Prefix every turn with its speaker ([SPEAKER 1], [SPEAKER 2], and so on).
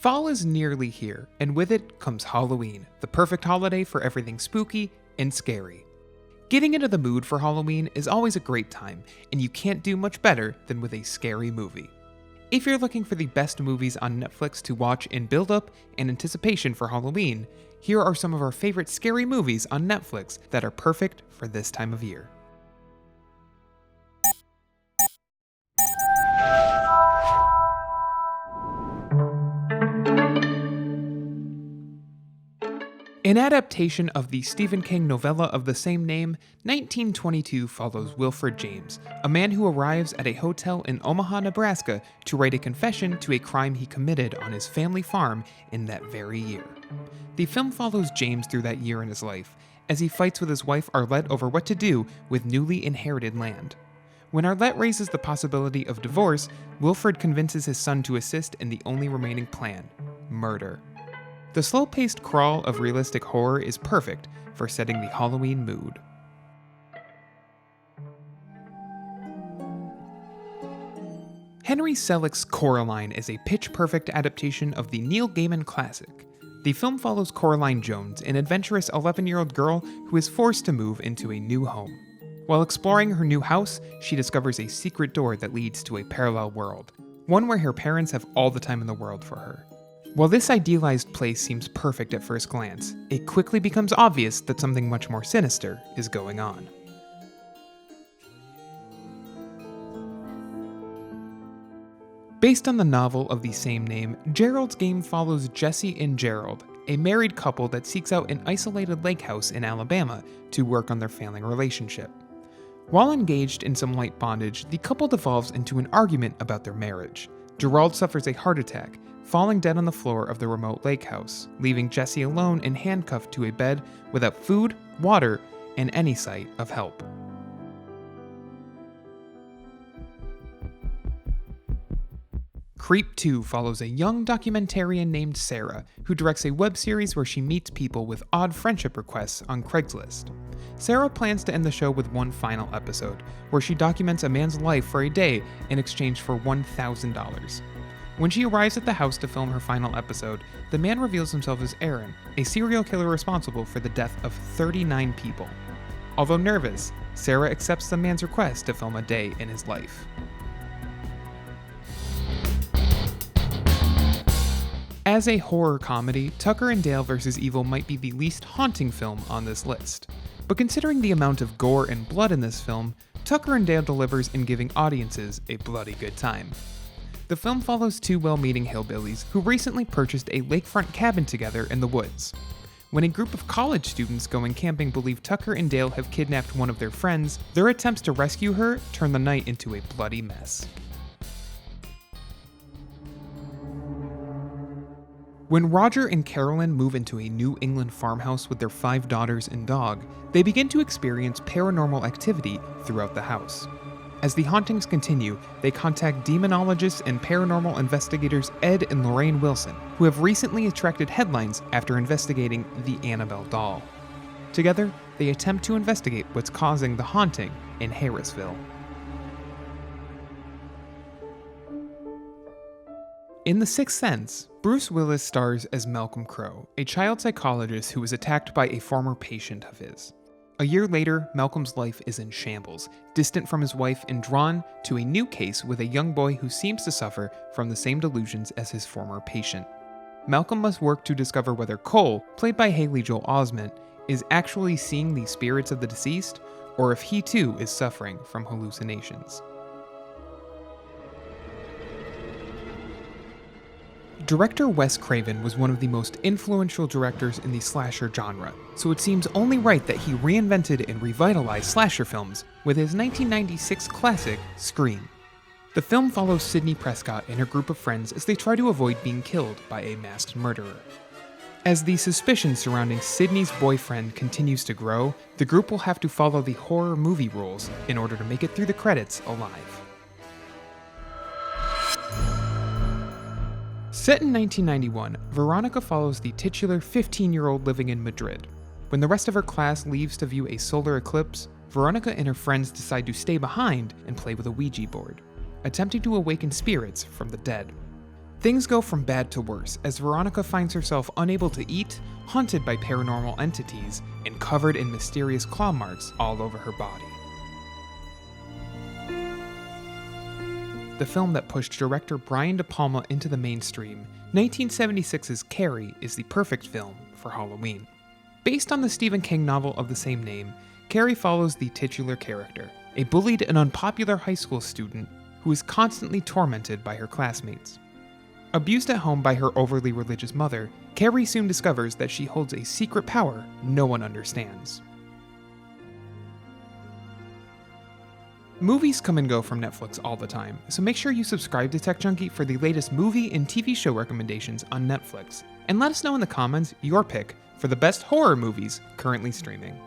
[SPEAKER 1] Fall is nearly here, and with it comes Halloween, the perfect holiday for everything spooky and scary. Getting into the mood for Halloween is always a great time, and you can't do much better than with a scary movie. If you're looking for the best movies on Netflix to watch in build-up and anticipation for Halloween, here are some of our favorite scary movies on Netflix that are perfect for this time of year. An adaptation of the Stephen King novella of the same name, 1922 follows Wilfred James, a man who arrives at a hotel in Omaha, Nebraska to write a confession to a crime he committed on his family farm in that very year. The film follows James through that year in his life, as he fights with his wife Arlette over what to do with newly inherited land. When Arlette raises the possibility of divorce, Wilfred convinces his son to assist in the only remaining plan: murder. The slow-paced crawl of realistic horror is perfect for setting the Halloween mood. Henry Selick's Coraline is a pitch-perfect adaptation of the Neil Gaiman classic. The film follows Coraline Jones, an adventurous 11-year-old girl who is forced to move into a new home. While exploring her new house, she discovers a secret door that leads to a parallel world, one where her parents have all the time in the world for her. While this idealized place seems perfect at first glance, it quickly becomes obvious that something much more sinister is going on. Based on the novel of the same name, Gerald's game follows Jesse and Gerald, a married couple that seeks out an isolated lake house in Alabama to work on their failing relationship. While engaged in some light bondage, the couple devolves into an argument about their marriage. Gerald suffers a heart attack, falling dead on the floor of the remote lake house, leaving Jesse alone and handcuffed to a bed without food, water, and any sight of help. Creep 2 follows a young documentarian named Sarah, who directs a web series where she meets people with odd friendship requests on Craigslist. Sarah plans to end the show with one final episode, where she documents a man's life for a day in exchange for $1,000. When she arrives at the house to film her final episode, the man reveals himself as Aaron, a serial killer responsible for the death of 39 people. Although nervous, Sarah accepts the man's request to film a day in his life. As a horror comedy, Tucker and Dale vs. Evil might be the least haunting film on this list. But considering the amount of gore and blood in this film, Tucker and Dale delivers in giving audiences a bloody good time. The film follows two well-meaning hillbillies who recently purchased a lakefront cabin together in the woods. When a group of college students going camping believe Tucker and Dale have kidnapped one of their friends, their attempts to rescue her turn the night into a bloody mess. When Roger and Caroline move into a New England farmhouse with their 5 daughters and dog, they begin to experience paranormal activity throughout the house. As the hauntings continue, they contact demonologists and paranormal investigators Ed and Lorraine Wilson, who have recently attracted headlines after investigating the Annabelle doll. Together, they attempt to investigate what's causing the haunting in Harrisville. In The Sixth Sense, Bruce Willis stars as Malcolm Crowe, a child psychologist who was attacked by a former patient of his. A year later, Malcolm's life is in shambles, distant from his wife and drawn to a new case with a young boy who seems to suffer from the same delusions as his former patient. Malcolm must work to discover whether Cole, played by Haley Joel Osment, is actually seeing the spirits of the deceased, or if he too is suffering from hallucinations. Director Wes Craven was one of the most influential directors in the slasher genre, so it seems only right that he reinvented and revitalized slasher films with his 1996 classic, Scream. The film follows Sidney Prescott and her group of friends as they try to avoid being killed by a masked murderer. As the suspicion surrounding Sidney's boyfriend continues to grow, the group will have to follow the horror movie rules in order to make it through the credits alive. Set in 1991, Veronica follows the titular 15-year-old living in Madrid. When the rest of her class leaves to view a solar eclipse, Veronica and her friends decide to stay behind and play with a Ouija board, attempting to awaken spirits from the dead. Things go from bad to worse as Veronica finds herself unable to eat, haunted by paranormal entities, and covered in mysterious claw marks all over her body. The film that pushed director Brian De Palma into the mainstream, 1976's Carrie is the perfect film for Halloween. Based on the Stephen King novel of the same name, Carrie follows the titular character, a bullied and unpopular high school student who is constantly tormented by her classmates. Abused at home by her overly religious mother, Carrie soon discovers that she holds a secret power no one understands. Movies come and go from Netflix all the time, so make sure you subscribe to Tech Junkie for the latest movie and TV show recommendations on Netflix, and let us know in the comments your pick for the best horror movies currently streaming.